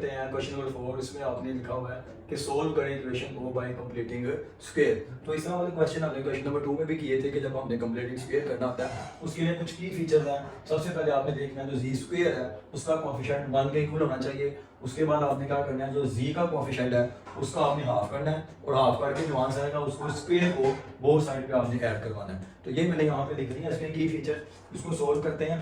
करते हैं question number 4। इसमें आपने लिखा हुआ है कि सोल्व करें इक्वेशन को बाय कंप्लीटिंग स्क्वायर। तो इस तरह वाले क्वेश्चन हमने क्वेश्चन नंबर 2 में भी किए थे कि जब हमने कंप्लीटिंग स्क्वायर करना होता है उसके लिए कुछ की फीचर्स हैं। सबसे पहले आपने देखना है जो जी स्क्वायर है उसका कोएफिशिएंट 1 के इक्वल होना चाहिए। उसके बाद आपने क्या करना है, जो जी का कोएफिशिएंट है उसका आपने हाफ करना है और हाफ करके जो आंसर आएगा उसको स्क्वायर को बोथ साइड पे आपने ऐड करवाना है। तो ये मैंने यहाँ पे लिख दिया इसमें की फीचर। इसको सोल्व करते हैं।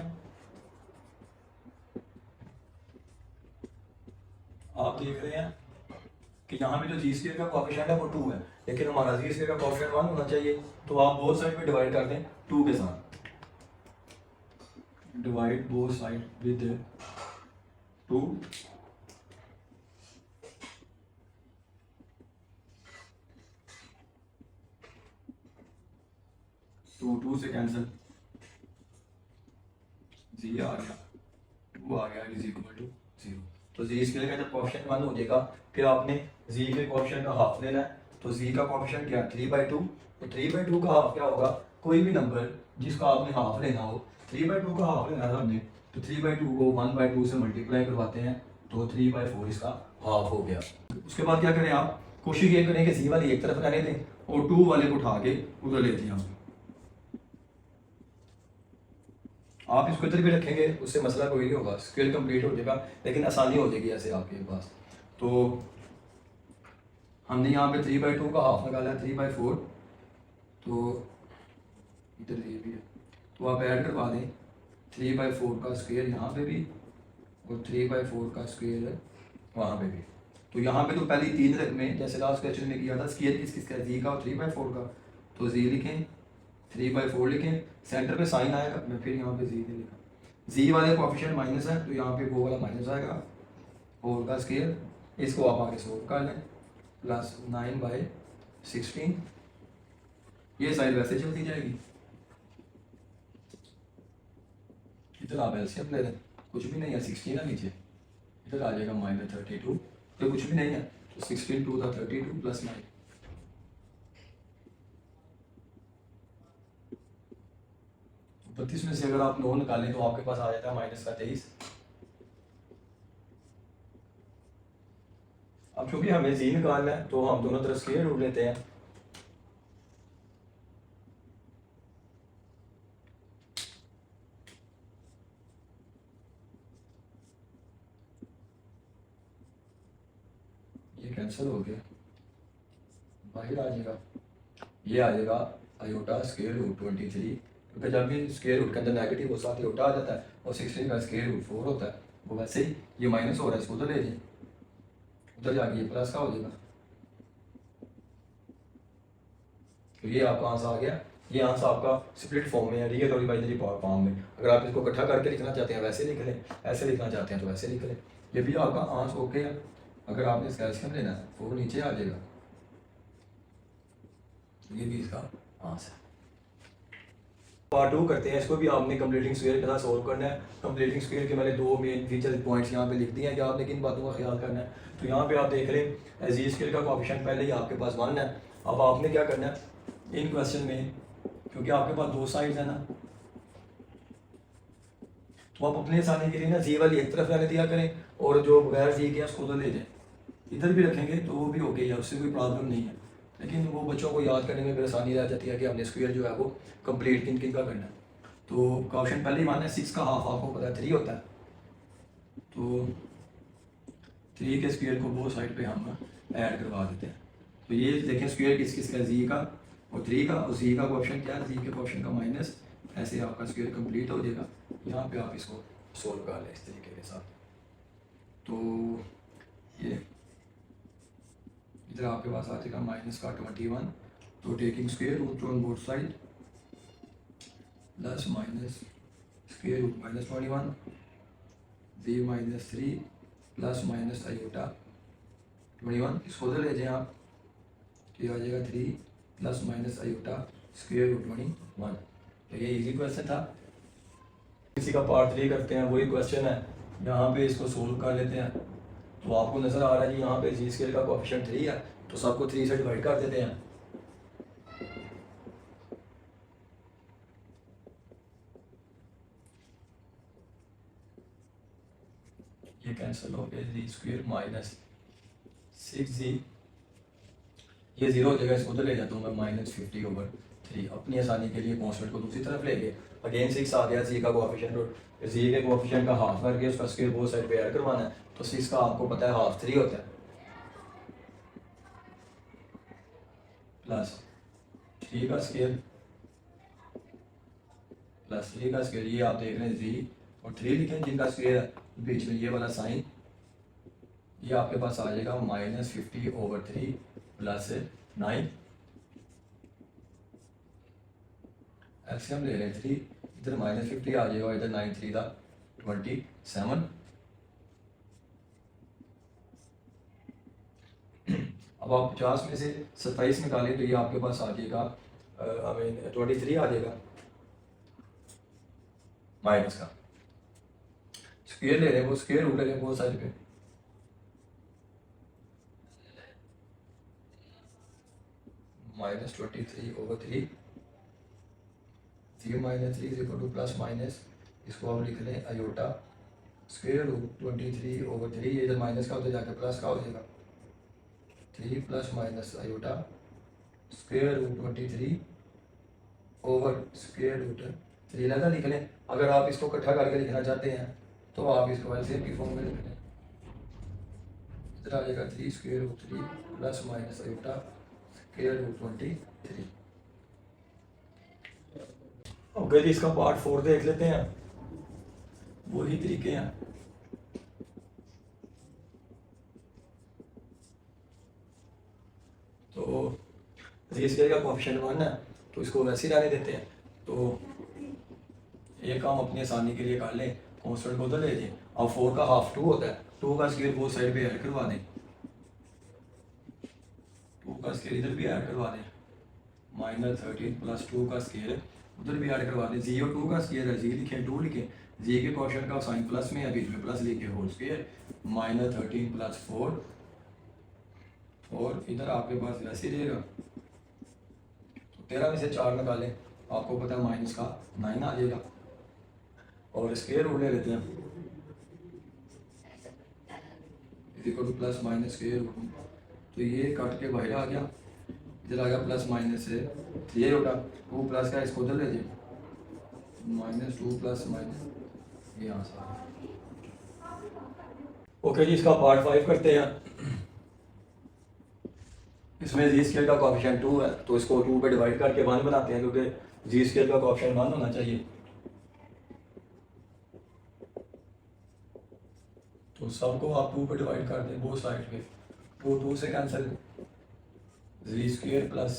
आप देख रहे हैं कि यहाँ पे जो जी स्क्वायर का कोएफिशिएंट है वो 2 है, लेकिन हमारा जी स्क्वायर का कोएफिशिएंट 1 होना चाहिए। तो आप बोथ साइड पे डिवाइड कर दें 2 के साथ। Divide both side with 2। तो 2 से कैंसिल, जी आ गया, 2 आ गया इज इक्वल टू 0। तो जी स्क्वायर का जब कोएफिशिएंट 1 हो जाएगा फिर आपने जी के कोएफिशिएंट का हाफ लेना है। तो जी का कोएफिशिएंट क्या है, 3/2। तो 3/2 का हाफ क्या होगा, कोई भी नंबर जिसका आपने हाफ लेना हो, 3/2 का हाफ लेना था हमने, तो 3/2 को 1/2 से मल्टीप्लाई करवाते हैं तो 3/4 इसका हाफ हो गया। उसके बाद क्या करें, आप कोशिश ये करें कि सी वाली एक तरफ रहने दें और 2 वाले को उठा के उधर ले जाएं। आप इसको इधर भी रखेंगे उससे मसला कोई नहीं होगा, स्क्वायर कंप्लीट हो जाएगा, लेकिन आसानी हो जाएगी ऐसे आपके पास। तो हमने यहाँ पे 3/2 का हाफ निकाला है 3/4। तो इधर ये भी है, तो आप ऐड करवा दें 3/4 का स्क्वायर यहाँ पे भी और 3/4 का स्क्वायर वहाँ पे भी। तो यहाँ पे तो पहली 3 रकमें जैसे लास्ट क्वेश्चन में किया था, स्क्वायर किस किस का, जी का और 3/4 का। तो जी लिखें, 3/4 लिखें, सेंटर पे साइन आएगा, मैं फिर यहाँ पे जी नहीं लिखा, जी वाले कोएफिशिएंट माइनस है तो यहाँ पे वो वाला माइनस आएगा, 4 का स्क्वायर, इसको आप आगे सोल्व कर लें, प्लस 9/16। ये साइड वैसे चलती जाएगी, इधर आप एलसीएम ले लें, कुछ भी नहीं है, 16 है नीचे, इधर आ जाएगा -32, तो कुछ भी नहीं है, तो 16 2 था 32 प्लस 9। तो 32 में से अगर आप 9 निकालें तो आपके पास आ जाता है -23। अब चूंकि हमें जी निकालना है तो हम दोनों तरफ स्क्वायर रूट लेते हैं। ये कैंसिल हो गया, बाहर आ जाएगा, ये आ जाएगा आयोटा स्क्वायर रूट 23, क्योंकि जब भी स्क्वायर रूट के अंदर नेगेटिव वो साथ आयोटा आ जाता है और 16 का स्क्वायर रूट 4 होता है। वो वैसे ही ये माइनस हो रहा है, इसको उधर ले जाए, उधर जाके ये प्लस का हो जाएगा। तो ये आपका आंसर आ गया। ये आंसर आपका स्प्लिट फॉर्म में है, रियल और इमेजिनरी फॉर्म में। अगर आप इसको इकट्ठा करके लिखना चाहते हैं वैसे लिख लें, ऐसे लिखना चाहते हैं तो वैसे लिख लें। ये भी आपका आंसर ओके है। अगर आपने कैल्शियम लेना है तो वो नीचे आ जाएगा, ये भी इसका आंसर है। पार्ट 2 करते हैं, इसको भी आपने कंप्लीटिंग स्क्वायर के साथ सोल्व करना है। कंप्लीटिंग स्क्वायर के मैंने 2 मेन फीचर पॉइंट्स यहाँ पे लिख दिए हैं कि आपने किन बातों का ख्याल करना है। तो यहाँ पे आप देख लें जी स्क्वायर का कोएफिशिएंट पहले ही आपके पास 1 है। अब आपने क्या करना है इन क्वेश्चन में, क्योंकि आपके पास 2 साइड्स है ना, तो आप अपने आसानी के लिए ना जी वाली एक तरफ रहने दिया करें और जो बगैर जी के उसको उधर ले जाएं। इधर भी रखेंगे तो वो भी ओके है, उससे कोई प्रॉब्लम नहीं है, लेकिन वो बच्चों को याद करने में फिर आसानी रह जाती है कि हमने स्क्वायर जो है वो कंप्लीट किन किन का करना है। तो क्वेश्चन पहले ही माना है 6 का हाफ आपको पता है 3 होता है, तो 3 के स्क्वायर को वो साइड पे हम ऐड करवा देते हैं। तो ये देखें स्क्वायर किस किस का, जी का और 3 का, और जी का क्वेश्चन क्या है, जी के क्वेश्चन का माइनस, ऐसे आपका स्क्वायर कंप्लीट हो जाएगा। यहाँ पे आप इसको सोल्व कर लें इस तरीके के साथ। तो ये इधर आपके पास आ जाएगा माइनस का 21, तो taking square root on both side, plus minus square root -21, z -3 plus minus iota 21, इसको उधर ले जाएं आप, ये आ जाएगा 3 plus minus iota square root 21। तो ये इजी क्वेश्चन था। इसी का पार्ट 3 करते हैं, वही क्वेश्चन है, यहाँ पे इसको सोल्व कर लेते हैं। तो आपको नज़र आ रहा है जी यहाँ पे जी स्क्वायर का कोएफिशिएंट 3 है, तो सबको 3 से डिवाइड कर देते हैं। ये कैंसिल हो गया, जी स्क्वायर माइनस 6 जी, ये जीरो हो जाएगा, इसको उधर ले जाता हूँ मैं, -50/3। अपनी आसानी के लिए कॉन्स्टेंट को दूसरी तरफ ले गए, अगेन 6 आ गया, जी का कोएफिशिएंट, और जी के कोएफिशिएंट का हाफ करके उसका स्क्वायर बोथ साइड पे ऐड करवाना है, तो 6 का आपको पता है हाफ 3 होता है, प्लस 3 का स्क्वायर प्लस 3 का स्क्वायर, ये आप देख रहे हैं जी और 3 लिखें जिनका स्क्वायर है, बीच में ये वाला साइन, ये आपके पास आ जाएगा -50/3 प्लस 9, एलसीएम ले लें 3, इधर -50 आ जाएगा, इधर 9 3 का 27। अब आप 50 में से 27 निकालें तो ये आपके पास आ जाएगा, आई मीन 23 आ जाएगा, माइनस का स्क्वायर ले रहे हैं, वो स्क्वायर रूट ले रहे हैं बहुत साइड पे, -23/3, 0 - 3 = प्लस माइनस, इसको हम लिख लें आयोटा स्क्वायर रूट 23/3, ये इधर माइनस का होता जाकर प्लस का हो जाएगा, 3 plus minus iota square root 23 over square root 3 लगा लिख लें। अगर आप इसको इकट्ठा करके लिखना चाहते हैं तो आप इसको एलसीएम की फॉर्म में लिख लें, इधर आ जाएगा 3 square root 3 plus minus iota square root 23। Okay जी, इसका पार्ट 4 देख लेते हैं, वही तरीके हैं। तो जी स्क्वायर का कोएफिशिएंट 1 है तो इसको वैसे ही रहने देते हैं, तो एक काम अपनी आसानी के लिए कर लें, कॉन्स्टेंट को उधर ले जाएं, अब 4 का हाफ 2 होता है, 2 का स्क्वायर बोथ साइड पे ऐड करवा दें, 2 का स्क्वायर इधर भी ऐड करवा दें, -13 प्लस 2 का स्क्वायर उधर भी ऐड करवा दें, जी और 2 का स्क्वायर है, जी लिखें 2 लिखें, जी के कोएफिशिएंट का साइन प्लस में है, बीच में प्लस लिखे होल स्क्वायर, -13 प्लस 4, और इधर आपके पास वैसे ही रहेगा, तो 13 में से 4 निकालें, आपको पता है माइनस का 9 आ जाएगा, और स्क्वायर रूट ले लेते हैं, equal to plus minus square root, तो ये कट के बाहर आ गया, इधर आ गया प्लस माइनस से, तो ये होगा 2 प्लस का, इसको उधर ले जाए, -2 प्लस माइनस, ये यहाँ से आ गया। ओके जी, इसका पार्ट 5 करते हैं। इसमें जी स्क्वायर का कोएफिशिएंट 2 है तो इसको 2 पे डिवाइड करके 1 बनाते हैं, क्योंकि जी स्क्वायर का कोएफिशिएंट 1 होना चाहिए, तो सबको आप 2 पे डिवाइड कर दें बोथ साइड पे, 2 से cancel, z square plus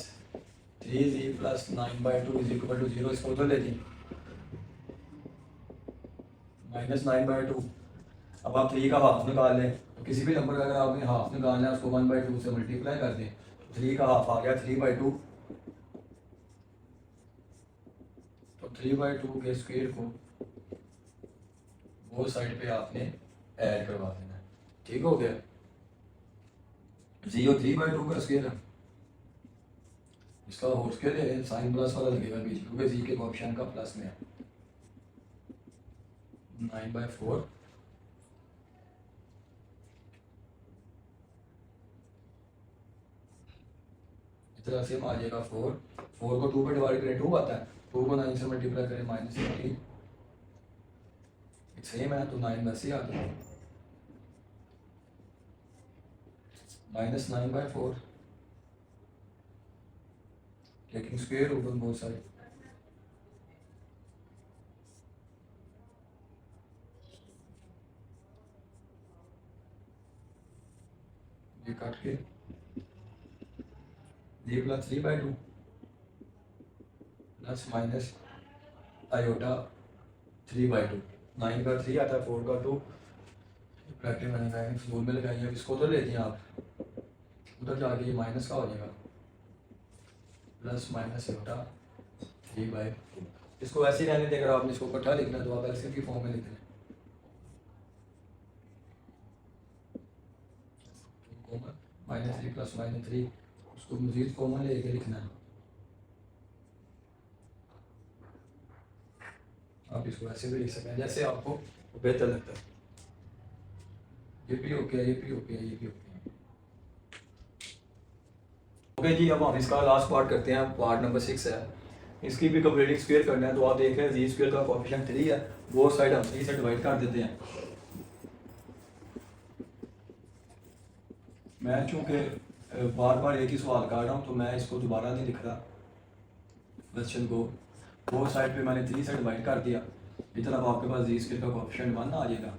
3z plus 9/2 is equal to 0, इसको उधर ले जाइए, -9/2। अब आप 3 का हाफ निकाल लें, तो किसी भी नंबर का अगर आपने हाफ निकालना है उसको 1/2 से मल्टीप्लाई कर दें, तो 3 का हाफ आ गया 3/2, तो 3/2 के स्क्वायर को वो साइड पे आपने ऐड करवा देना है, ठीक हो गया, 0 3/2 का स्क्वायर है, इसका होल स्क्वायर ले लें, साइन प्लस वाला लगेगा बीच में, क्योंकि जी के कोएफिशिएंट का प्लस में है, 9/4 इस तरह से हम आ जाएगा 4 को 2 पे डिवाइड करें 2 आता है, 2 को 9 से मल्टीप्लाई करें -18, सेम है तो 9 वैसे ही आता है, -9/4, लेकिन square root on both side, ये काट के ये प्लस 3/2 प्लस माइनस आयोटा 3/2, 9 का 3 आता है, 4 का 2, ब्रैकेट मैंने फ्लोर में लगाई है, इसको तो ले दिए आप, उधर जाके ये माइनस का हो जाएगा, प्लस माइनस आयोटा 3/2, इसको ऐसे ही रहने दें, अगर आपने इसको इकट्ठा लिखना है तो आप एलसीएम की फॉर्म में लिख लें, -3 प्लस -3, उसको मजीद कॉमन लेके लिखना है, आप इसको ऐसे भी लिख सकते हैं जैसे आपको बेहतर लगता है। ये भी ओके है, ये भी ओके है, ये भी ओके है। ओके जी, अब हम इसका लास्ट पार्ट करते हैं, पार्ट नंबर 6 है। इसकी भी कंप्लीटिंग स्क्वायर करना है। तो आप देख रहे हैं जी स्क्वायर का कोएफिशिएंट 3 है, वो साइड हम 3 से डिवाइड कर देते हैं। मैं चूँकि बार बार एक ही सवाल कर रहा हूँ तो मैं इसको दोबारा नहीं लिख रहा क्वेश्चन को। वो साइड पे मैंने 3 से डिवाइड कर दिया, इधर अब आपके पास जी स्क्वायर का कोएफिशिएंट 1 आ जाएगा।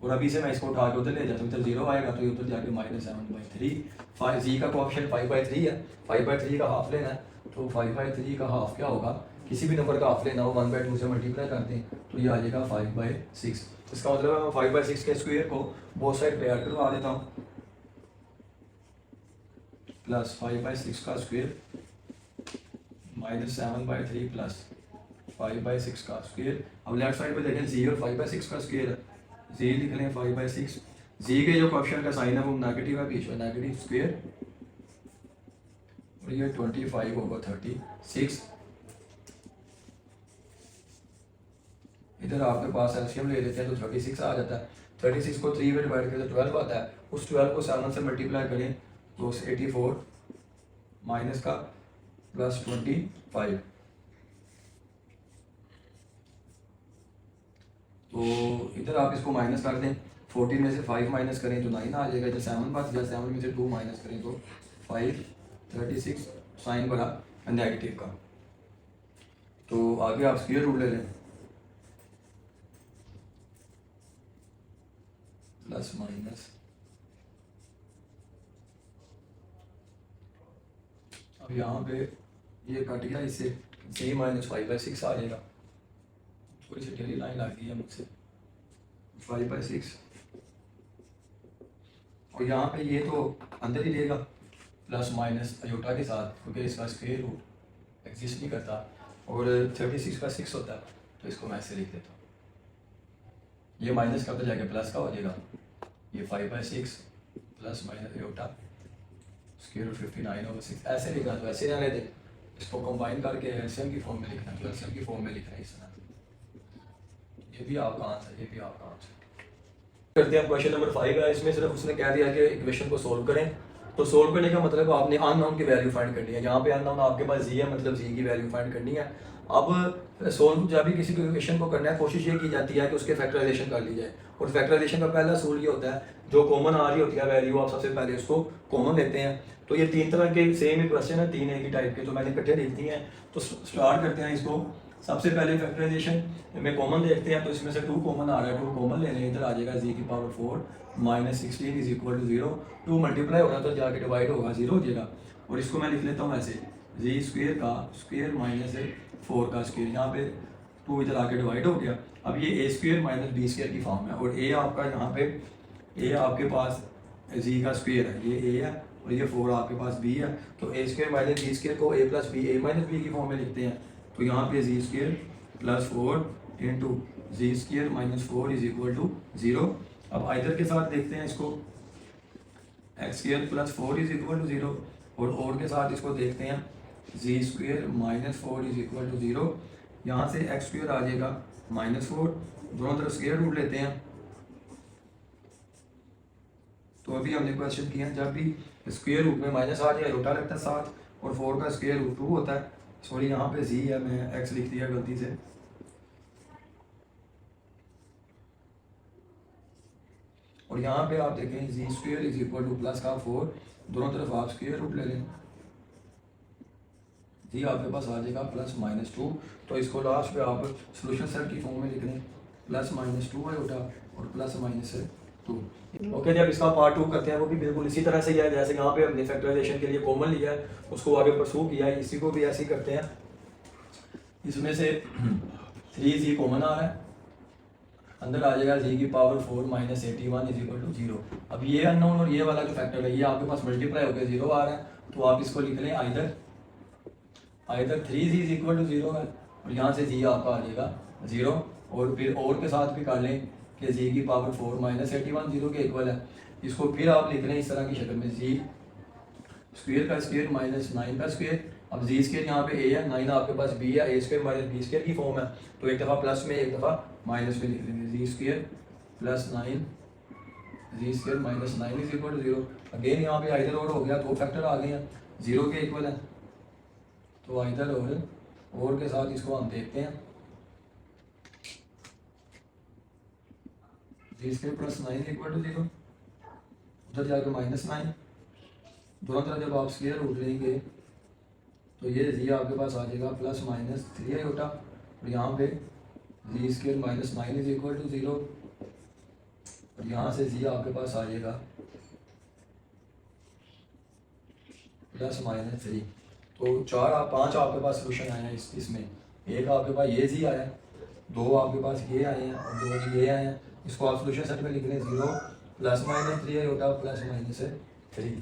और अभी से मैं इसको उठा के उधर ले जाता हूँ, इधर 0 आएगा तो ये उधर जाके -7/3। जी का कोएफिशिएंट 5/3 है, 5/3 का हाफ लेना है। तो 5/3 का हाफ क्या होगा, किसी भी नंबर का हाफ लेना हो 1/2 से मल्टीप्लाई करते हैं तो ये आ जाएगा 5/6। इसका मतलब है मैं 5/6 के स्क्वायर को बोथ साइड पे ऐड करवा देता हूँ, प्लस 5/6 का स्क्वायर -7/3 प्लस 5/6 का स्क्वायर। अब लेफ्ट साइड पे देखें जी और 5/6 का स्क्वायर है, जी लिख लें 5/6। जी के जो कोएफिशिएंट का साइन है वो नेगेटिव है, बीच में नेगेटिव स्क्वायर, और ये 25 होगा 36। इधर आपके पास एलसीएम ले लेते हैं तो 36 आ जाता है। 36 को 3 में डिवाइड करें तो 12 आता है। उस 12 को 7 से मल्टीप्लाई करें तो 84 माइनस का प्लस 25। तो इधर आप इसको माइनस कर दें, 14 में से 5 माइनस करें तो 9 आ जाएगा। इधर 7 बच गया, 7 में से 2 माइनस करें तो 5। 36 साइन बना नेगेटिव का। तो आगे आप स्क्वायर रूट ले लें, प्लस माइनस, अब यहाँ पे ये कट गया, इससे जी -5/6 आ जाएगा। थोड़ी सी टेढ़ी लाइन आ गई है मुझसे, 5/6। और यहाँ पे ये तो अंदर ही रहेगा प्लस माइनस अयोटा के साथ, क्योंकि इसका स्क्वायर रूट एग्जिस्ट नहीं करता और 36 का 6 होता है। तो इसको मैं ऐसे लिख देता हूँ, ये माइनस करते जाके प्लस का हो जाएगा। ये 5/6 plus minus iota square root 59/6 ऐसे लिखना, तो ऐसे रहने दें। इसको कंबाइन करके एलसीएम की फॉर्म में लिखना है, तो एलसीएम की फॉर्म में लिखना है इस तरह। ये भी आपका आंसर, ये भी आपका आंसर। करते हैं क्वेश्चन नंबर 5 है। इसमें सिर्फ उसने कह दिया कि इक्वेशन को सोल्व करें। तो सोल्व करने का मतलब आपने अननोन की वैल्यू फाइंड करनी है। यहाँ पे अननोन आपके पास जी है, मतलब जी की वैल्यू फाइंड करनी है। अब सोल्व जब भी किसी इक्वेशन को करना है, कोशिश ये की जाती है कि उसके फैक्टराइजेशन कर ली जाए। और फैक्टराइजेशन का पहला असूल ये होता है, जो कॉमन आ रही होती है वैल्यू, आप सबसे पहले उसको कॉमन लेते हैं। तो ये 3 तरह के सेम ही क्वेश्चन है, 3 एक ही टाइप के, तो मैंने इकट्ठे लिख दिए हैं। तो स्टार्ट करते हैं इसको। सबसे पहले फैक्टराइजेशन में कॉमन देखते हैं, तो इसमें से 2 कॉमन आ रहा है, 2 कॉमन ले लें। इधर आ जाएगा जी की power 4 -16 is equal to 0। 2 multiply होगा तो जाके डिवाइड होगा, 0 हो जाएगा। और इसको मैं लिख लेता हूँ ऐसे, जी स्क्वायर का स्क्वायर माइनस 4 का स्क्वायर। यहाँ पे 2 इधर आके डिवाइड हो गया। अब ये ए स्क्वायर माइनस बी स्क्वायर की फॉर्म है, और ए आपका यहाँ पे ए आपके पास जी का स्क्वायर है, ये ए है, और ये 4 आपके पास बी है। तो A square minus B square को A plus B, A minus B की फॉर्म में लिखते हैं। तो यहाँ पे Z square plus 4 into Z square minus 4 is equal to 0। अब इधर के साथ देखते हैं इसको, X square plus 4 is equal to 0, और के साथ इसको देखते हैं Z square minus 4 is equal to 0। यहाँ से एक्स स्क्वायर आ जाएगा -4, दोनों तरफ स्क्वायर रूट लेते हैं। तो अभी हमने क्वेश्चन किया, जब भी स्क्वायर रूट में माइनस आ जाए रोटा लगता है 7, और 4 का स्क्वायर रूट 2 होता है। सॉरी, यहाँ पे जी है, मैं एक्स लिख दिया गलती से। और यहाँ पे आप देखें Z square is equal to plus का 4, दोनों तरफ आप स्क्वायर रूट ले लें, जी आपके पास आ जाएगा प्लस -2। तो इसको लास्ट पे आप सोल्यूशन सेट की फॉर्म में लिख लें, प्लस -2 है उठा और प्लस -2। ओके, जब इसका पार्ट 2 करते हैं, वो भी बिल्कुल इसी तरह से ही है जैसे यहाँ पे हमने फैक्टराइजेशन के लिए कॉमन लिया है, उसको आगे परसू किया है। इसी को भी ऐसे ही करते हैं। इसमें से 3 जी कॉमन आ रहा है, अंदर आ जाएगा जी की पावर 4 -81 इज इक्वल टू 0। अब ये अननोन और ये वाला जो फैक्टर है, ये आपके पास मल्टीप्लाई होकर 0 आ रहा है। तो आप इसको लिख लें आइदर 3 इज इक्वल टू 0 है, और यहाँ से जी आपका आ जाएगा 0। और फिर और के साथ भी कर लें कि जी की पावर 4 -81 0 के इक्वल है। इसको फिर आप लिख लें इस तरह की शक्ल में, जी स्क्वायर का स्क्वायर -9 का स्क्वायर। अब जी स्क्वायर यहाँ पे ए है, 9 आपके पास बी है, ए स्क्वायर माइनस बी स्क्वायर की फॉर्म है। तो एक दफ़ा प्लस में एक दफ़ा माइनस में लिख लेंगे, Z square plus 9 Z square minus 9 is equal to 0। Again यहाँ पे आइदर और हो गया, दो फैक्टर आ गए हैं, 0 के इक्वल है, तो आइदर और के साथ इसको हम देखते हैं। Z square plus 9 is equal to 0, उधर जाकर माइनस 9, दोनों तरफ जब आप स्क्वायर रूट लेंगे तो ये जी आपके पास आ जाएगा प्लस माइनस 3 आयोटा, और यहाँ पे Z square minus 9 is equal to 0, और यहाँ से जी आपके पास आ जाएगा प्लस माइनस 3। तो 5 आपके पास सोल्यूशन आए हैं इसमें, एक आपके पास ये जी आया, दो आपके पास ये आए हैं और दो ये आए हैं। इसको आप सोल्यूशन सेट में लिख लें 0 plus minus 3 iota plus minus 3।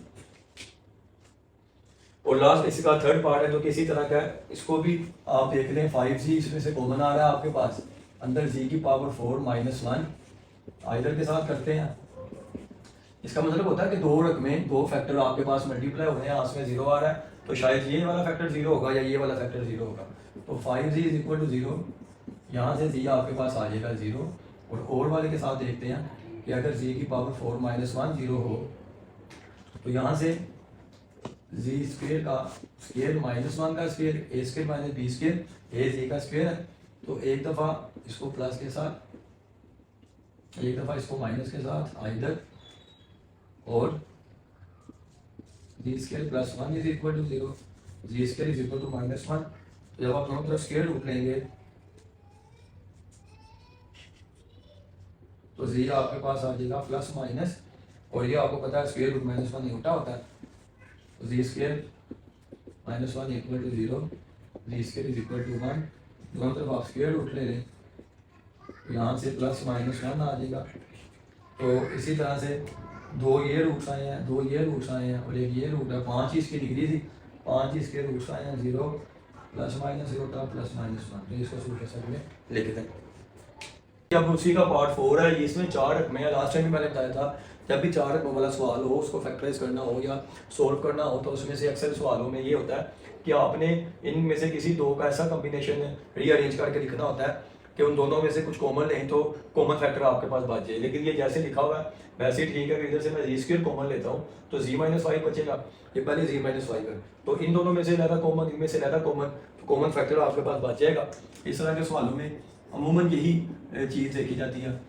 और लास्ट इसका थर्ड पार्ट है जो कि इसी तरह का है, इसको भी आप देख लें 5g इसमें से कॉमन आ रहा है आपके पास, अंदर g की पावर 4 माइनस 1 आइदर के साथ करते हैं। इसका मतलब होता है कि दो रकमें, दो फैक्टर आपके पास मल्टीप्लाई हो रहे हैं, उसमें 0 आ रहा है, तो शायद ये वाला फैक्टर 0 होगा या ये वाला फैक्टर 0 होगा। तो 5g इज इक्वल टू 0, यहाँ से g आपके पास आ जाएगा 0, और वाले के साथ देखते हैं कि अगर g की पावर 4 माइनस 1 0 हो तो यहाँ से जी स्क्वेयर का स्क्वेयर माइनस 1 का स्क्वेयर, ए स्क्वेयर माइनस बी स्क्वेयर, ए जी का स्क्वेयर है, तो एक दफ़ा इसको प्लस के साथ, एक दफ़ा इसको माइनस के साथ आइदर, और Z square plus 1 is equal to 0, Z square is equal to minus 1। तो जब आप दोनों तरफ स्क्वेयर रूट लेंगे तो जी आपके पास आ जाएगा प्लस माइनस, और ये आपको पता है स्क्वेयर रूट माइनस 1 उल्टा होता है, तो Z square minus 1 equal to 0, Z square is equal to 1, दोनों तरफ आप स्क्वेयर रूट ले लें, तो यहाँ से प्लस माइनस 1 आ जाएगा। तो इसी तरह से दो ये रूट्स आए हैं, दो ये रूट्स आए हैं, और एक ये रूट है, 5 इसकी डिग्री थी, 5 इसके रूट्स आए हैं, 0 प्लस माइनस 0 प्लस माइनस 1। तो इसको सोल्यूशन में लिख दें। अब उसी का पार्ट 4 है, इसमें 4 रकमें हैं। लास्ट टाइम भी मैंने बताया था जब भी 4 रकमों वाला सवाल हो, उसको फैक्टराइज करना हो या सोल्व करना हो, तो उसमें से अक्सर सवालों में ये होता है कि आपने इनमें से किसी दो का ऐसा कॉम्बिनेशन रीअरेंज करके लिखना होता है कि उन दोनों में से कुछ कॉमन लें तो कॉमन फैक्टर आपके पास बच जाए। लेकिन ये जैसे लिखा हुआ है वैसे ही ठीक है कि इधर से मैं जी स्क्वायर कॉमन लेता हूँ तो जी माइनस 5 बचेगा, ये पहले जी माइनस 5 है, तो इन दोनों में से ज़्यादा कॉमन, इनमें से ज़्यादा कॉमन, तो कॉमन फैक्टर आपके पास बच जाएगा। इस तरह के सवालों में अमूमन यही चीज़ देखी जाती है।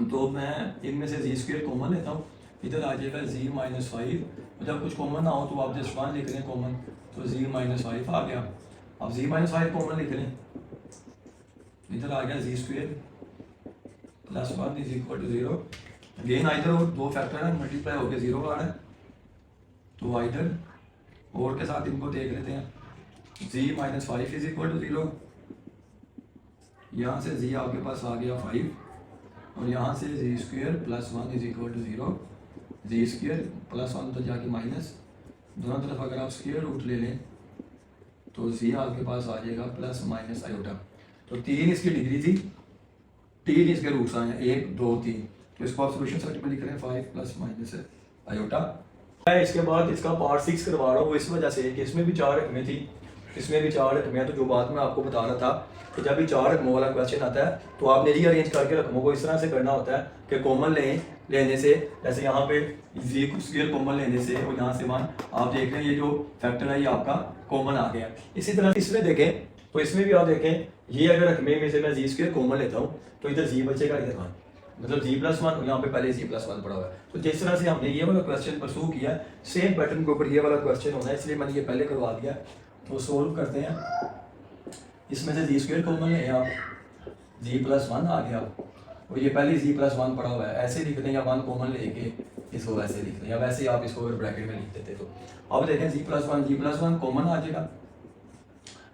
तो मैं इनमें से जी स्क्वायर कॉमन लेता हूँ, इधर आ जाएगा जी माइनस 5, जब कुछ कॉमन ना हो तो आप जस्ट 1 लिख लें कॉमन, तो जी माइनस 5 आ गया। अब जी माइनस 5 कॉमन लिख लें, इधर आ गया Z square plus 1 is equal to 0। Again either और दो फैक्टर है, मल्टीप्लाई होकर 0 आ रहा है, तो आइदर और के साथ इनको देख लेते हैं। जी माइनस 5 इज इक्वल टू 0, यहाँ से जी आपके पास आ गया 5, और यहाँ से Z square plus 1 is equal to 0, Z square plus 1 तो जाके माइनस, दोनों तरफ अगर आप स्क्वायर रूट ले लें तो जी आपके पास आ जाएगा प्लस माइनस आयोटा। तो 3 इसकी डिग्री थी, 3 इसके रूट्स आए हैं, 1 2 3, तो इसको आप सोल्यूशन सेट में लिख रहे हैं 5 प्लस माइनस आयोटा। मैं इसके बाद इसका पार्ट 6 करवा रहा हूँ, इस वजह से कि इसमें भी 4 रकमें थी, इसमें भी 4 रकमें हैं। तो जो बात मैं आपको बता रहा था कि जब भी 4 रकमों वाला क्वेश्चन आता है तो आपने रीअरेंज करके रकमों को इस तरह से करना होता है कि कॉमन लेने से, जैसे यहाँ पे जी स्क्वायर कॉमन लेने से, और यहाँ से 1 आप देख रहे हैं ये जो फैक्टर है ये आपका कॉमन आ गया। इसी तरह इसमें देखें तो इसमें भी आप देखें, ये अगर रकमे में से मैं जी स्क्वायर कॉमन लेता हूँ तो इधर जी बचेगा, इधर 1, मतलब जी प्लस 1, यहाँ पे पहले जी प्लस 1 पड़ा हुआ है। तो जिस तरह से हमने ये वाला क्वेश्चन परसू किया सेम पैटर्न के ऊपर ये वाला क्वेश्चन होना है, इसलिए मैंने ये पहले करवा दिया। तो सोल्व करते हैं, इसमें से जी स्क्वायर कॉमन ले आप, जी प्लस 1 आ गया, और ये पहले जी प्लस 1 पड़ा हुआ है, ऐसे लिख दें या 1 कॉमन लेके इसको वैसे लिख दें, या वैसे आप इसको अगर ब्रैकेट में लिख देते तो अब देखें जी प्लस 1 कॉमन आ जाएगा,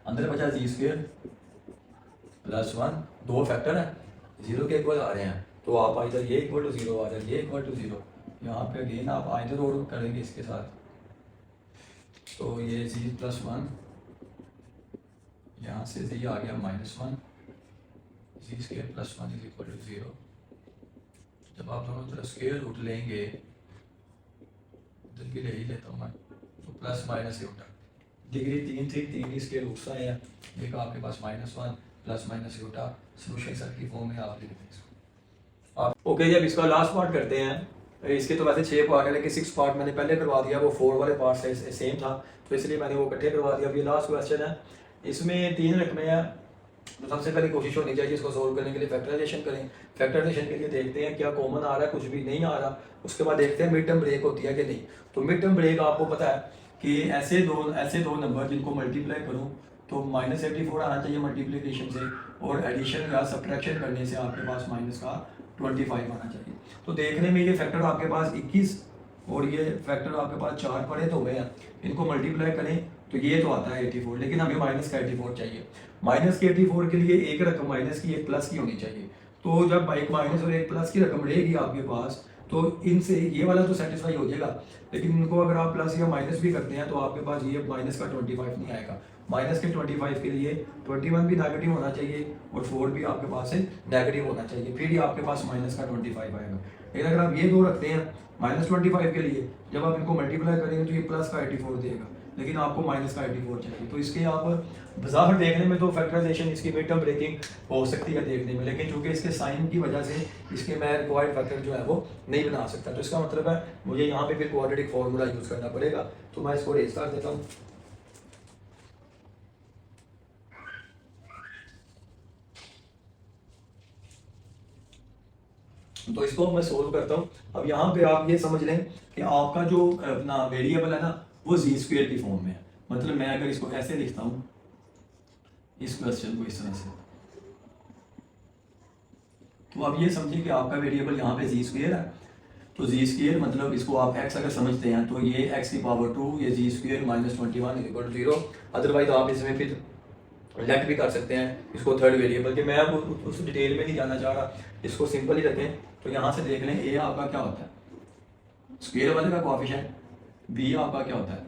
अंदर बचा जी स्क्वायर प्लस 1, दो फैक्टर है 0 के इक्वल आ रहे हैं, तो आप इधर ये इक्वल टू 0 आ जाए, ये इक्वल टू 0, यहाँ पे अगेन आप इधर और करेंगे इसके साथ, तो ये जी प्लस 1, यहाँ से जी आ गया -1, Z square plus 1 is equal to 0। जब आप दोनों तरफ स्क्वायर रूट लेंगे, इधर भी ले ही लेता हूँ मैं, तो प्लस माइनस होता है, डिग्री 3 थी, 3 इसके रूट्स आए हैं, एक आपके पास -1 प्लस माइनस होता, सोल्यूशन सेट की फॉर्म में आप लिख दें इसको आप। ओके, जब इसका लास्ट पार्ट करते हैं इसके तो वैसे 6 पार्ट है, लेकिन 6 पार्ट मैंने पहले करवा दिया, वो 4 वाले पार्ट से सेम था, तो इसलिए मैंने वो इकट्ठे करवा दिया। अभी लास्ट क्वेश्चन है, इसमें 3 रकमें हैं। तो सबसे पहले कोशिश होनी चाहिए इसको सोल्व करने के लिए फैक्टराइजेशन करें। फैक्टराइजेशन के लिए देखते हैं क्या कॉमन आ रहा है, कुछ भी नहीं आ रहा, उसके बाद देखते हैं मिड टर्म ब्रेक होती है कि नहीं। तो मिड टर्म ब्रेक आपको पता है कि ऐसे दो नंबर जिनको मल्टीप्लाई करूँ तो -84 आना चाहिए मल्टीप्लिकेशन से, और एडिशन या सब्ट्रैक्शन करने से आपके पास माइनस का 25 आना चाहिए। तो देखने में ये फैक्टर आपके पास 21 और ये फैक्टर आपके पास 4 पड़े तो हुए हैं, इनको मल्टीप्लाई करें तो ये तो आता है 84, लेकिन हमें माइनस का 84 चाहिए। माइनस के 84 के लिए एक रकम माइनस की एक प्लस की होनी चाहिए। तो जब एक माइनस और एक प्लस की रकम रहेगी आपके पास तो इनसे ये वाला तो सेटिस्फाई हो जाएगा, लेकिन इनको अगर आप प्लस या माइनस भी करते हैं तो आपके पास ये माइनस का 25 नहीं आएगा। माइनस के 25 के लिए 21 भी नेगेटिव होना चाहिए और 4 भी आपके पास से नेगेटिव होना चाहिए, फिर ही आपके पास माइनस का 25 आएगा। लेकिन अगर आप ये दो रखते हैं -25 के लिए, जब आप इनको मल्टीप्लाई करेंगे तो ये प्लस का 84 देगा, लेकिन आपको माइनस का 84 चाहिए। तो इसके आप बाहर देखने में तो फैक्टराइजेशन इसकी मिड टर्म ब्रेकिंग हो सकती है देखने में, लेकिन चूंकि इसके साइन की वजह से इसके मैं रिक्वायर्ड फैक्टर जो है वो नहीं बना सकता। तो इसका मतलब है मुझे यहाँ पे फिर क्वाड्रेटिक फॉर्मूला यूज़ करना पड़ेगा। तो मैं इसको रेज कर देता हूँ। तो इसको मैं सोल्व करता हूँ। अब यहाँ पे आप ये समझ लें कि आपका जो अपना वेरिएबल है ना वो जी स्क्वेयर की फॉर्म में है। मतलब मैं अगर इसको ऐसे लिखता हूँ, इस क्वेश्चन को इस तरह से, तो आप ये समझिए कि आपका वेरिएबल यहाँ पे जी स्क्वेयर है। तो जी स्क्वेयर मतलब इसको आप एक्स अगर समझते हैं तो ये एक्स की पावर 2, ये जी स्क्वेयर -21 = 0। अदरवाइज आप इसमें फिर लेट भी कर सकते हैं इसको थर्ड वेरिएबल के। मैं अब उस डिटेल में नहीं जाना चाह रहा, इसको सिंपल ही रखें। तो यहाँ से देख लें ए आपका क्या होता है, स्क्वेयर वाले का कोएफिशिएंट, बी आपका क्या होता है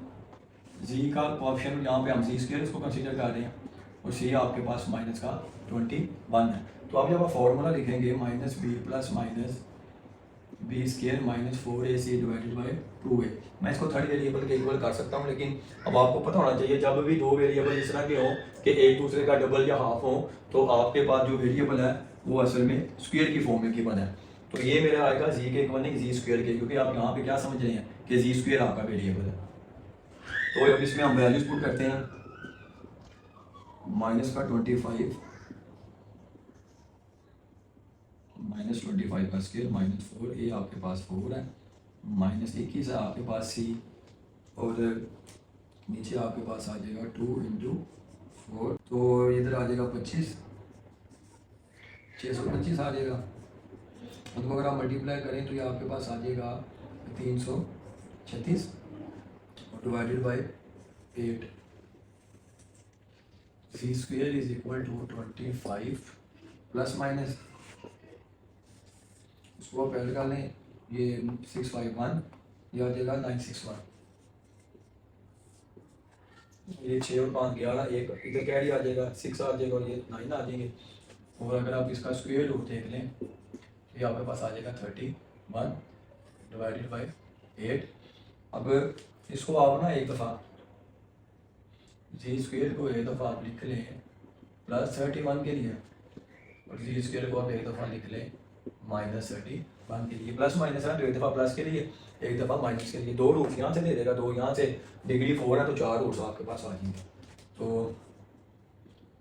जी का कोएफिशिएंट, यहाँ पे हम जी स्क्वेयर इसको कंसीडर कर रहे हैं, और सी आपके पास माइनस का 21 है। तो अब जब आप फॉर्मूला लिखेंगे -b plus minus b square -4ac/2a, मैं इसको थर्ड वेरिएबल के इक्वल कर सकता हूँ। लेकिन अब आपको पता होना चाहिए जब भी दो वेरिएबल इस तरह के हों कि एक दूसरे का डबल या हाफ हो, तो आपके पास जो वेरिएबल है वो असल में स्क्वेयर की फॉर्म में गिवन है। तो ये मेरा आएगा जी के इक्वल नहीं जी स्क्वेयर के, क्योंकि आप यहाँ पे क्या समझ रहे हैं कि जी स्क्वेयर आपका वेरिएबल है। तो अब इसमें हम वैल्यूज पुट करते हैं, माइनस का 25 -25 का स्क्वायर -4, ये आपके पास 4 है, -21 है आपके पास सी, और नीचे आपके पास आ जाएगा 2 × 4, तो इधर आ जाएगा 25, 625 आ जाएगा। तो अगर आप मल्टीप्लाई करें तो ये आपके पास आ जाएगा 336 divided by 8। C square is equal to 25 plus minus, उसको आप पहले निकालें, ये 651, ये आ जाएगा 961, ये 6 और 5 11, एक इधर कैरी आ जाएगा 6 आ जाएगा, और ये 9 आ जाएंगे। और अगर आप इसका स्क्वायर रूट देख लें तो ये आपके पास आ जाएगा 31 डिवाइडेड बाई 8। अब इसको आप ना एक दफ़ा जी स्क्वेयर को एक दफ़ा आप लिख लें +31 के लिए, और जी स्क्वेयर को आप एक दफ़ा लिख लें -31 के लिए। प्लस माइनस है तो एक दफ़ा प्लस के लिए, एक दफ़ा माइनस के लिए। दो रूट्स यहाँ से दे देगा, दो यहाँ से, डिग्री 4 है तो 4 रूट्स आपके पास आ जाएंगे। तो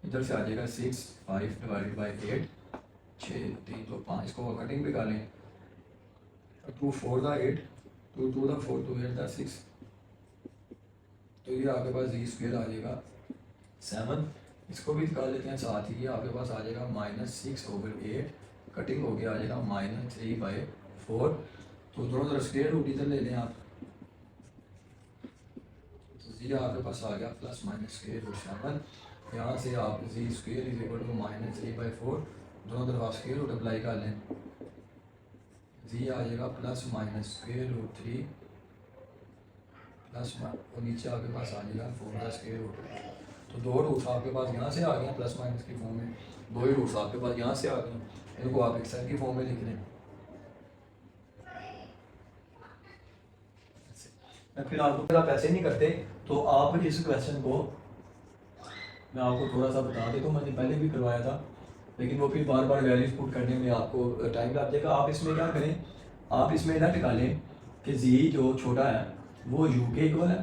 इधर से आ जाएगा 6 5 डिवाइडेड बाई 8, 6 3 तो 5, इसको कटिंग भी कर लें, 2 4 का 8, 2 2 का 4, 2 8 का 6, तो ये आपके पास जी स्क्वेयर आ जाएगा 7। इसको भी निकाल लेते हैं साथ ही, ये आपके पास आ जाएगा -6/8, कटिंग हो गया आ जाएगा -3/4। तो दोनों तरफ स्क्वायर रूट इधर ले लें आप, तो जी आपके पास आ गया +-√7। यहाँ से आप जी स्क्वेयर इज इक्वल टू -3/4, दोनों तरफ आप स्क्वायर रूट अप्लाई कर लें, जी आ जाएगा +-√3 प्लस, और नीचे आपके पास आ जाएगा 4 का स्क्वायर रूट। तो दो रूट्स आपके पास यहाँ से आ गए प्लस माइनस की फॉर्म में, दो ही रूट्स आपके पास यहाँ से आ गए, इनको आप एक्सेल की फॉर्म में लिख लें। फिर आपको अगर आप ऐसे नहीं करते तो आप इस क्वेश्चन को, मैं आपको थोड़ा सा बता देता हूँ, मैंने पहले भी करवाया था, लेकिन वो फिर बार बार वैल्यूज पुट करने में आपको टाइम लग जाएगा। आप इसमें क्या करें, आप इसमें ना निकालें कि जी जो छोटा है वो यू के इक्वल है,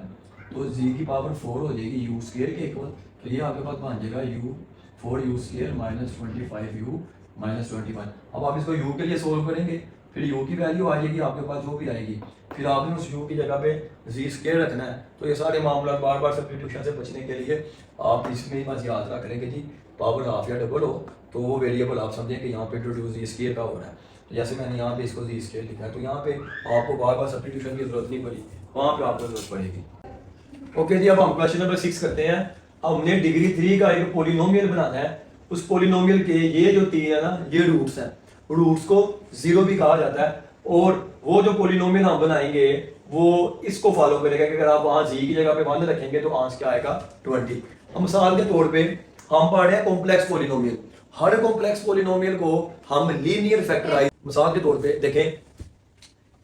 तो जी की पावर 4 हो जाएगी यू स्क्र के इक्वल। तो ये आपके पास बन जाएगा you 4 u square minus 25 you minus 21। अब आप इसको यू के लिए सोल्व करेंगे, फिर यू की वैल्यू आ जाएगी आपके पास जो भी आएगी, फिर आपने उस यू की जगह पे जी स्क्र रखना है। तो ये सारे मामला बार बार सब्स्टिट्यूशन से बचने के लिए आप इसमें बस याद रख करेंगे जी पावर हाफ या डबल हो तो वो वेरिएबल आप समझें कि यहाँ पे इंट्रोड्यूस जी स्क्र का हो रहा है। तो जैसे मैंने यहाँ पे इसको जी स्क्र लिखा है, तो यहाँ पे आपको बार बार सब्स्टिट्यूशन की जरूरत नहीं पड़ी, वहाँ पे आपको जरूरत पड़ेगी। ओके जी, अब हम क्वेश्चन नंबर 6 करते हैं। अब हमने डिग्री 3 का एक पोलिनोमियल बनाना है। उस पोलिनोमियल के ये जो तीन है ना, ये रूट्स हैं, रूट्स को जीरो भी कहा जाता है। और वो जो पोलिनोमियल हम बनाएंगे वो इसको फॉलो करेगा कि अगर आप वहां जी की जगह पे 1 रखेंगे तो आंसर क्या आएगा 20। अब मिसाल के तौर पे हम पढ़ रहे हैं कॉम्प्लेक्स पोलिनोमियल। हर कॉम्प्लेक्स पोलिनोमियल को हम लीनियर फैक्टराइज, मिसाल के तौर पे देखें,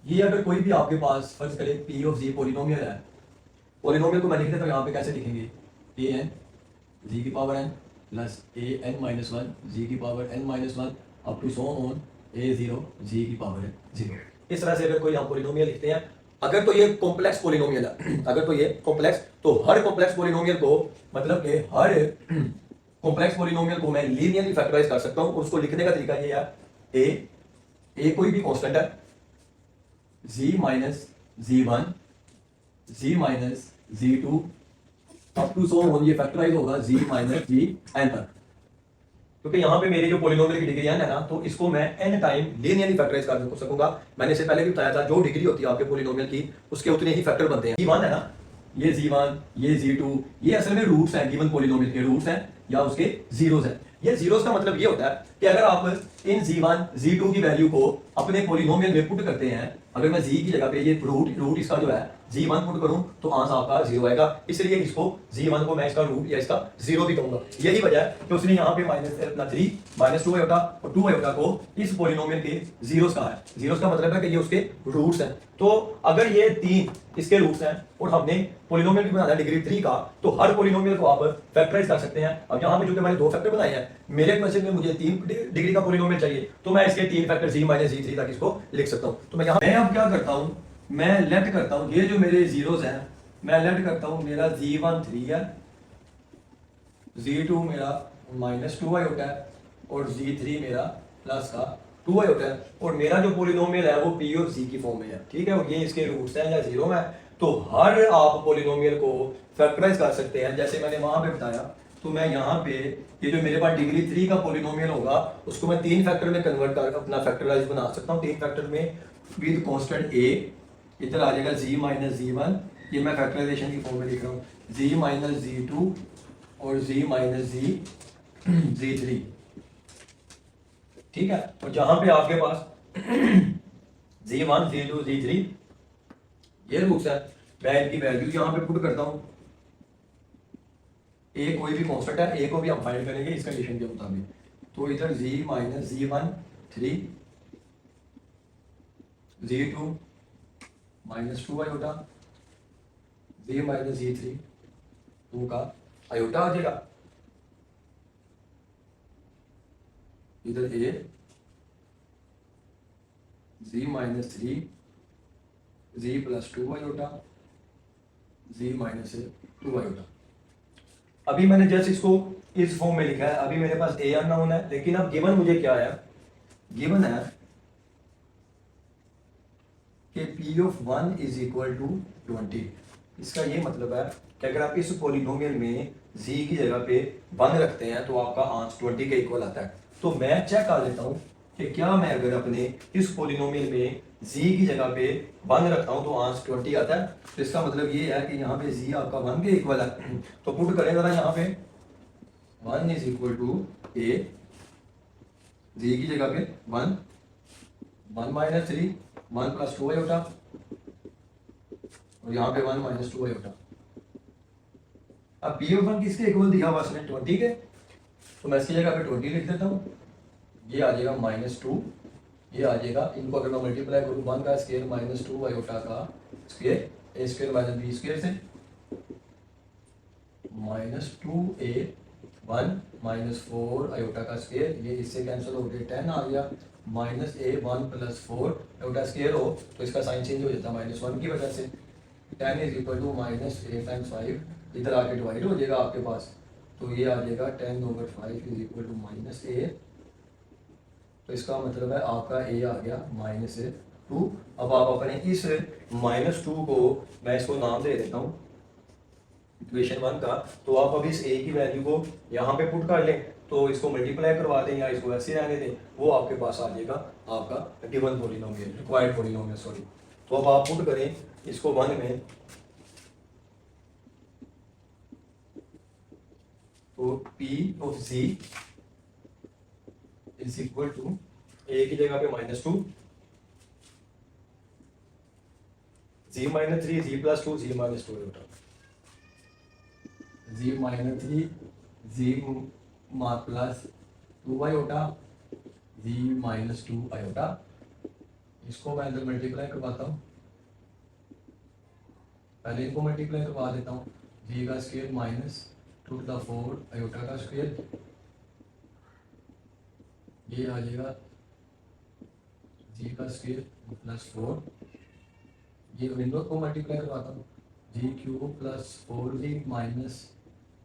ये अगर कोई भी आपके पास फर्ज करें पी ऑफ जी पोलिनोमियल है, पोलिनोमियल को मैं लिख देता हूं यहाँ पे, कैसे लिखेंगे, ए एन जी की power N plus A N minus 1 Z की power N minus 1 up to so on A zero Z की पावर 0। इस तरह से अगर कोई हम पोलिनोमियल लिखते हैं, अगर तो ये कॉम्प्लेक्स पोलिनोमियल है, अगर तो ये कॉम्प्लेक्स, तो हर कॉम्प्लेक्स पोलिनोमियल को, मतलब कि हर कॉम्प्लेक्स पोलिनोमियल को मैं लीनियरली फैक्टराइज कर सकता हूं। उसको लिखने का तरीका ये है, ए कोई भी कांस्टेंट है, जी माइनस जी1 जी माइनस जी2 अप टू सो ऑन, ये फैक्टराइज होगा जी माइनस जी एन तक। क्योंकि यहाँ पे मेरी जो पोलिनोमियल की डिग्री है ना, तो इसको मैं n टाइम लीनियरली फैक्टराइज कर सकूंगा। मैंने इससे पहले भी बताया था, जो डिग्री होती है आपके पोलिनोमियल की उसके उतने ही फैक्टर बनते हैं। जी1 है ना, ये जी1 ये जी2, ये असल में रूट्स हैं, गिवन पोलिनोमियल के रूट्स हैं या उसके जीरोस हैं। ये जीरोस का मतलब ये होता है कि अगर आप इन जी1 जी2 की वैल्यू को अपने पोलिनोमियल में पुट करते हैं, अगर मैं जी की जगह पे ये रूट इसका जो है जी1 पुट करूं तो आंसर आपका 0 आएगा। इसलिए इसको जी1 को मैं इसका रूट या इसका 0 भी कहूंगा। यही वजह है कि उसने यहाँ पे -3 -2 आयोटा और 2 आयोटा को इस पोलिनोमियल के जीरोस कहा है। जीरोस का मतलब है कि ये उसके रूट्स हैं। तो अगर ये तीन इसके रूट्स हैं और हमने पोलिनोमियल भी बनाना है डिग्री 3 का, तो हर पोलिनोमियल को आप फैक्टराइज कर सकते हैं। अब यहाँ पे चूंकि मैंने 2 फैक्टर बनाए हैं, मेरे क्वेश्चन में मुझे 3 डिग्री का पोलिनोमियल चाहिए, तो मैं इसके 3 फैक्टर जी माइनस जी3 तक इसको लिख सकता हूँ। तो मैं अब क्या करता हूँ, मैं लेट करता हूँ ये जो मेरे जीरोस हैं, मैं लेट करता हूँ, मेरा जी1 3 है, जी2 मेरा -2 आयोटा है और जी3 मेरा प्लस का 2 आयोटा है। और मेरा जो पोलिनोमियल है वो पी ऑफ जी की फॉर्म में है, ठीक है, और ये इसके रूट्स हैं या जीरो में। तो हर आप पोलिनोमियल को फैक्टराइज कर सकते हैं जैसे मैंने वहां पे बताया। तो मैं यहाँ पे ये जो मेरे पास डिग्री 3 का पोलिनोमियल होगा उसको मैं 3 फैक्टर में कन्वर्ट कर अपना फैक्टराइज बना सकता हूँ। 3 फैक्टर में विद कांस्टेंट ए, इधर आ जाएगा जी माइनस जी1, ये मैं फैक्टराइजेशन की फॉर्म में लिख रहा हूँ, जी माइनस जी2 और जी माइनस जी3, ठीक है। और जहां पे आपके पास जी1 जी2 जी3 ये रूट्स है, मैं इनकी वैल्यू यहां पे पुट करता हूं। ए कोई भी कांस्टेंट है, ए को भी हम फाइंड करेंगे इस कंडीशन के मुताबिक। तो इधर जी minus G1 3, G2 -2 iota, Z minus जी3 2 का आयोटा आ जाएगा, इधर ए जी माइनस 3 जी plus 2 iota, Z minus 2 iota. अभी मैंने जस्ट इसको इस फॉर्म में लिखा है, अभी मेरे पास ए अननोन है, लेकिन अब गिवन मुझे क्या है, गिवन है कि p of 1 is equal to 20। इसका ये मतलब है कि अगर आप इस पोलिनोमियल में z की जगह पे 1 रखते हैं तो आपका आंसर 20 के इक्वल आता है। तो मैं चेक कर लेता हूं कि क्या मैं अगर अपने इस पोलिनोमियल में z की जगह पे 1 रखता हूं तो आंसर 20 आता है। तो इसका मतलब ये है कि यहाँ पे z आपका 1 के इक्वल है। तो पुट करें जरा, यहाँ पे 1 is equal to a, z की जगह पे 1 1 - 3 1 + 2 आयोटा और यहाँ पे 1 - 2 आयोटा। अब p ऑफ 1 किसके इक्वल दिया हुआ है 20 के, तो मैं इसकी जगह पे 20 लिख देता हूँ। ये आ जाएगा -2, ये आ जाएगा, इनको अगर मैं मल्टीप्लाई करूँ 1 का स्क्वायर -2 आयोटा का square, a square minus b square से -2a 1 -4 आयोटा का स्क्वायर, ये इससे कैंसिल हो गया, 10 आ गया, -a1 + 4 आयोटा स्क्वायर हो तो इसका साइन चेंज हो जाता है -1 की वजह से। 10 = -a टाइम्स 5, इधर आके डिवाइड हो जाएगा आपके पास, तो ये आ जाएगा 10/5 = -a। तो इसका मतलब है आपका a आ गया -2। अब आप अपने इस -2 को, मैं इसको नाम दे देता हूँ इक्वेशन 1 का, तो आप अब इस a की वैल्यू को यहाँ पे पुट कर लें, तो इसको मल्टीप्लाई करवा दें या इसको ऐसे रहने दें, वो आपके पास आ जाएगा आपका given polynomial, required polynomial sorry. तो अब आप पुट करें इसको 1 में, तो P of z is equal to a की जगह पे -2, z - 3 z + 2 z - 2 iota, z - 3 z + 2 iota, z - 2 iota. इसको मैं अंदर मल्टीप्लाई करवाता हूँ, पहले इनको मल्टीप्लाई करवा देता हूँ, g का स्क्वायर -2⁴ आयोटा का स्क्वायर, ये आ जाएगा g का स्क्वायर +4, ये विंडो को मल्टीप्लाई करवाता हूँ, g³ + 4g -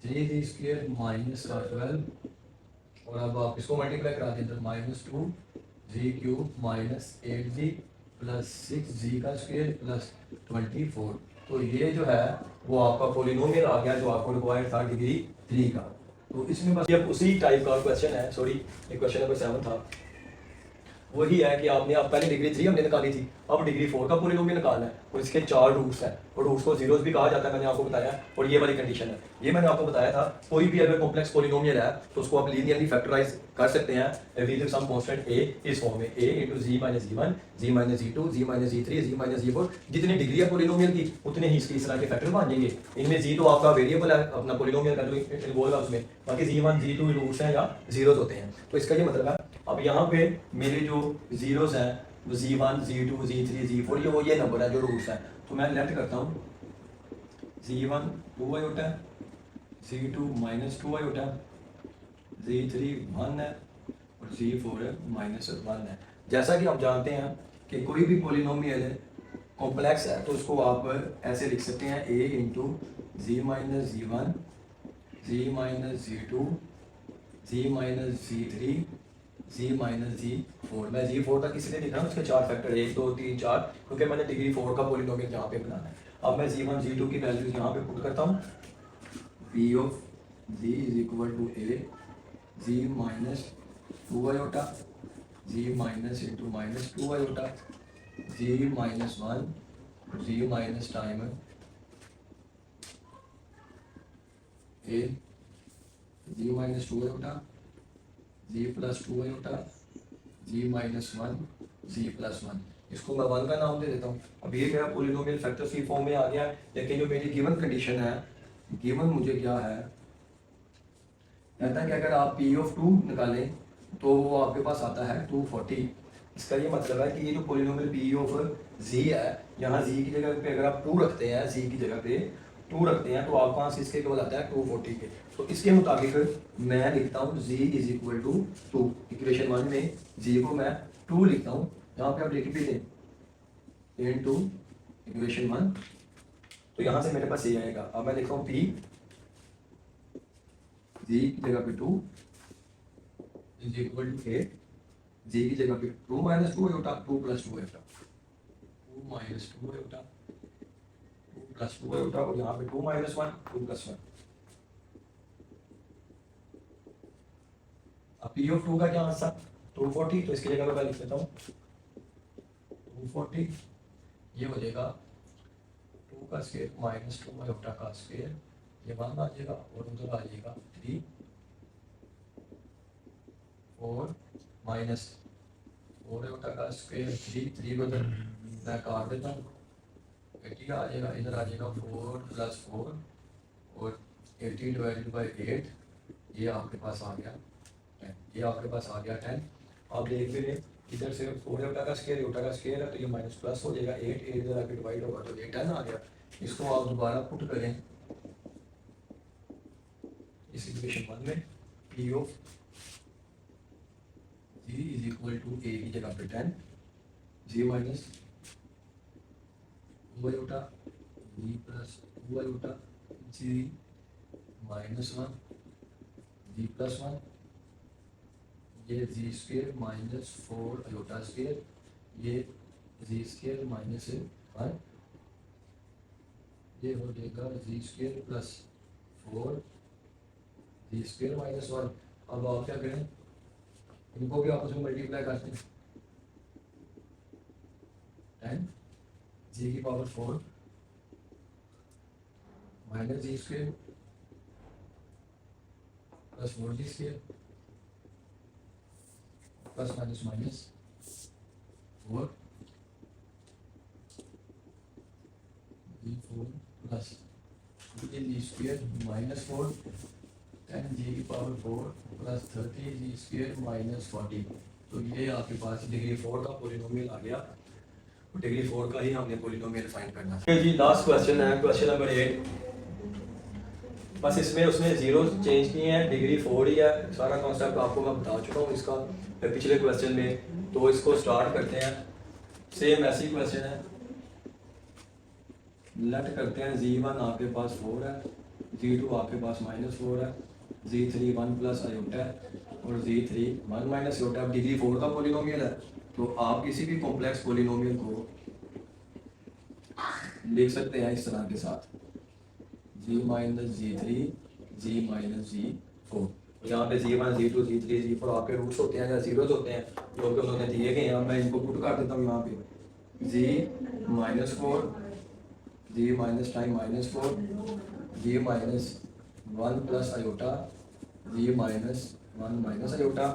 3g² -12, और अब आप इसको मल्टीप्लाई करा दें तो -2 g³ -8g + 6g का स्क्वायर +24। तो ये जो है वो आपका पॉलिनोमियल आ गया जो आपको रिक्वायर्ड था डिग्री 3 का। तो इसमें बस ये उसी टाइप का क्वेश्चन है, सॉरी ये क्वेश्चन नंबर 7 था, वही है कि आपने अब पहले डिग्री 3 हमने निकाली थी, अब डिग्री 4 का पॉलिनोमियल निकालना है, और इसके 4 रूट्स हैं, और रूट्स को जीरोस भी कहा जाता है, मैंने आपको बताया। और ये वाली कंडीशन है, ये मैंने आपको बताया था, कोई भी अगर कॉम्प्लेक्स पॉलिनोमियल है तो उसको आप लीनियरली फैक्टराइज कर सकते हैं विद सम कांस्टेंट a, इस फॉर्म में a × z - g1 z - g2 z - g3 z - g4, जितनी डिग्री है पॉलिनोमियल की उतने ही इसके इस तरह के फैक्टर बन जाएंगे। इनमें z तो आपका वेरिएबल है अपना पॉलिनोमियल का जो इन्वॉल्व है उसमें, बाकी z1 z2 रूट्स हैं या जीरोस होते हैं। तो इसका ये मतलब है अब यहाँ पे मेरे जो जीरोस हैं वो z1 z2 z3 z4 ये नंबर है जो रूट्स हैं, तो मैं लेफ्ट करता हूँ, z1 2 iota, z2 -2 iota, z3 1 है और z4 -1 है। जैसा कि आप जानते हैं कि कोई भी पॉलिनोमियल कॉम्प्लेक्स है तो उसको आप ऐसे लिख सकते हैं a × z - g1 z - g2 z - g3 z - g4। मैं g4 तक इसलिए लिख रहा हूँ उसके 4 फैक्टर 1 2 3 4, क्योंकि मैंने डिग्री 4 का पॉलिनोमियल यहाँ पे बनाना है। अब मैं z1 z2 की वैल्यूज यहाँ पे पुट करता हूँ, p of z is equal to a z - 2 iota, z - × -2 iota, z - 1 z - time a, z - 2 iota, z + 2 iota, z - 1 z + 1। इसको मैं 1 का नाम दे देता हूँ। अब ये मेरा पॉलिनोमियल फैक्टर्स की फॉर्म में आ गया, लेकिन जो मेरी गिवन कंडीशन है, गिवन मुझे क्या है, कहता है कि अगर आप p ऑफ 2 निकालें तो वो आपके पास आता है 240। इसका ये मतलब है कि ये जो पॉलिनोमियल p ऑफ z है, यहाँ z की जगह पे अगर आप 2 रखते हैं, z की जगह पे 2 रखते हैं तो आपके पास इसके केवल आता है 240 के। तो इसके मुताबिक मैं लिखता हूँ z is equal to 2, equation 1 में z को मैं 2 लिखता हूँ, यहाँ पे आप लिख भी दें इन टू इक्वेशन 1, तो यहाँ से मेरे पास ये आएगा। अब मैं लिखता हूँ p z की जगह पे 2 इज इक्वल टू 8, z की जगह पे 2 - 2 आयोटा 2 + 2 आयोटा, 2 - 2 आयोटा 2 + 2 आयोटा, और यहाँ पे 2 - 1 2 + 1। अब p ऑफ 2 का क्या आंसर 240, तो इसकी जगह पे मैं लिख देता हूँ 240, ये हो जाएगा 2 का स्क्वायर -2 आयोटा का स्क्वायर, ये 1 आ जाएगा, और उधर आ जाएगा 3 4 -4 आयोटा का स्क्वायर 3 को उधर मैं काट देता हूँ, 80 आ जाएगा, इधर आ जाएगा 4 + 4 और 80 / 8, ये आपके पास आ गया 10, ये आपके पास आ गया 10। आप देख भी लें इधर से 4 आयोटा का स्क्वायर है तो ये माइनस प्लस हो जाएगा, 8 इधर आके डिवाइड होगा तो ये 10 आ गया। इसको आप दोबारा पुट करें इस इक्वेशन 1 में, P of Z is equal to A की जगह पे 10 Z minus two iota Z plus two iota Z minus 1 Z plus 1, ये Z square minus 4 iota square, ये जी स्क्वेयर माइनस 1, ये हो जाएगा Z square plus 4 Z square minus 1। अब आप क्या करें, इनको भी आपस में मल्टीप्लाई करते हैं, 10 जी की पावर 4 माइनस जी square plus 4 Z square plus minus minus 4 जी 4 प्लस जी स्क्वेयर माइनस 4 10 जी की पावर 4 प्लस 30 जी स्क्वेयर माइनस 40। तो ये आपके पास डिग्री 4 का पोलिनोमियल आ गया। डिग्री 4 का ही हमने पोलिनोमियल फाइंड करना है। जी लास्ट क्वेश्चन है, क्वेश्चन नंबर 8। बस इसमें उसने जीरो चेंज किए हैं, डिग्री 4 ही है, सारा कॉन्सेप्ट आपको मैं बता चुका हूँ इसका पिछले क्वेश्चन में। तो इसको स्टार्ट करते हैं, सेम ऐसी क्वेश्चन है। लेट करते हैं z1 आपके पास 4 है, z2 आपके पास -4 है, z3 1 प्लस आयोटा है और z3 1 माइनस आयोटा। अब डिग्री 4 का पोलिनोमियल है, तो आप किसी भी कॉम्प्लेक्स पोलिनोमियल को लिख सकते हैं इस तरह के साथ, g minus z3 g minus z4। यहाँ पे z1 z2 z3 z4 आपके रूट्स होते हैं या जीरोस होते हैं जो कि उन्होंने दिए गए हैं। मैं इनको पुट कर देता हूँ यहाँ पे, g minus 4 Z minus time minus 4 Z minus 1 plus iota Z minus 1 minus iota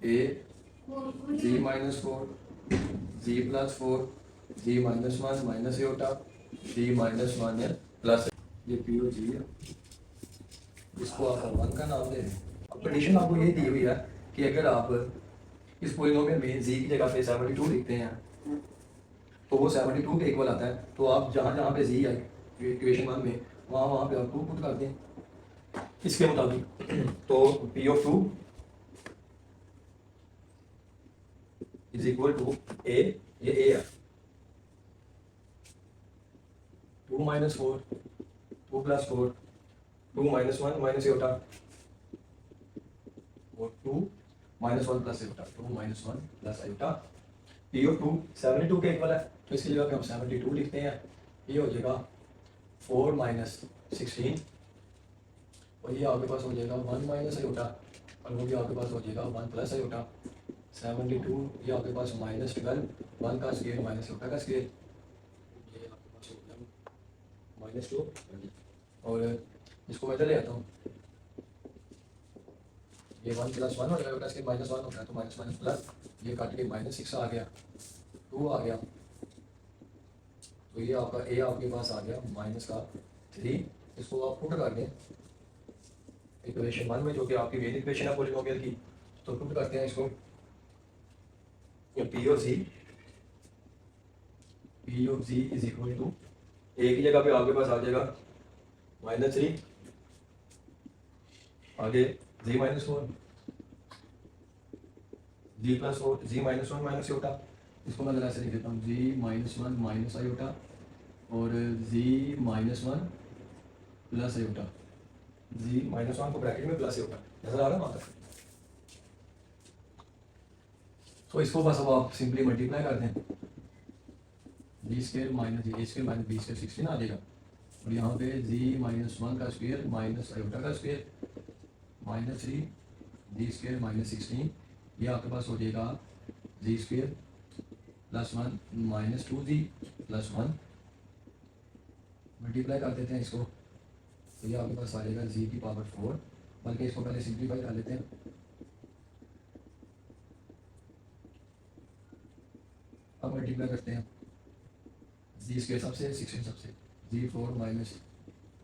ए जी minus 4 Z plus 4 Z minus 1 minus iota Z minus 1 है प्लस, ये पी ओ जी है, इसको आप 1 का नाम दे दें। अब कंडीशन आपको ये दी हुई है कि अगर आप इस पोलिनोमियल में जी की जगह पे 72 लिखते हैं तो वो 72 के इक्वल आता है। तो आप जहाँ जहाँ पे जी है इक्वेशन 1 में, वहाँ वहाँ पे आप 2 पुट कर दें इसके मुताबिक। तो P of 2 is equal to A, ये ए है, 2 minus 4 2 plus 4 2 minus 1 minus iota और 2 minus 1 plus iota 2 minus 1 plus iota. P of 2 72 के इक्वल है, तो इसकी जगह पे हम 72 लिखते हैं। ये हो जाएगा 4 माइनस 16 और ये आपके पास हो जाएगा 1 माइनस आयोटा और वो भी आपके पास हो जाएगा 1 प्लस आयोटा। 72 ये आपके पास माइनस 12 1 का स्क्वायर माइनस आयोटा का स्क्वायर, ये आपके पास हो गया -2 और इसको मैं इधर ले आता हूँ, ये 1 प्लस 1 हो जाएगा, इसके -1 होता है तो माइनस माइनस प्लस, ये काट के -6 आ गया, 2 आ गया, तो ये आपका ए आपके पास आ गया माइनस का 3। इसको आप पुट कर दें इक्वेशन 1 में, जो कि आपकी मेन इक्वेशन है पॉलिनोमियल की। तो पुट करते हैं इसको, P of Z is equal to A की जगह पे आपके पास आ जाएगा -3, आगे जी minus 4 Z plus 4 Z minus 1 minus iota. इसको मैं ऐसे लिख देता हूँ, जी माइनस 1 माइनस आयोटा और जी minus 1 plus iota, Z minus 1 को ब्रैकेट में प्लस आयोटा नजर आ रहा है वहाँ तक। तो इसको बस अब आप सिंपली मल्टीप्लाई कर दें, जी स्क्वायर माइनस ए स्क्वायर माइनस बी स्क्वायर 16 आ जाएगा और यहाँ पे जी माइनस 1 का स्क्वायर माइनस आयोटा का स्क्वायर -3 जी स्क्वायर माइनस 16, ये आपके पास हो जाएगा जी स्क्वायर प्लस 1 माइनस 2 जी प्लस 1। मल्टीप्लाई कर देते हैं इसको, तो ये आपके पास आ जाएगा जी की पावर 4, बल्कि इसको पहले सिंप्लीफाई कर लेते हैं। अब मल्टीप्लाई करते हैं, जी स्क्वायर सबसे 16 सबसे, जी 4 माइनस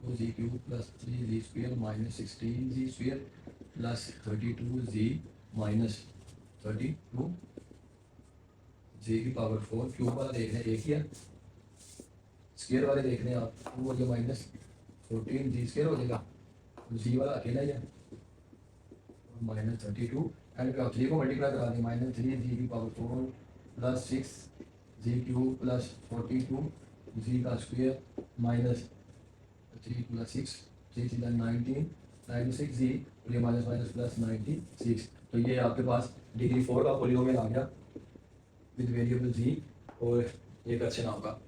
2 जी क्यूब प्लस 3 जी स्क्वायर माइनस 16 जी स्क्वायर प्लस 32 जी माइनस 32 जी की पावर 4। क्यूब वाला देख रहे हैं एक ही है, स्क्वायर वाले देख रहे हैं आप, 2 हो गया माइनस 14 जी स्क्वायर हो जाएगा, जी वाला अकेला ही है माइनस 32 एंड 3 को मल्टीप्लाई करा दें माइनस 3 प्लस 6 प्लस 42 का स्क्वायर माइनस 3 प्लस 6 19 96 और ये माइनस माइनस प्लस 96। तो ये आपके पास डिग्री 4 का पॉलिनोमियल आ गया विद वेरिएबल और एक अच्छे नाम का।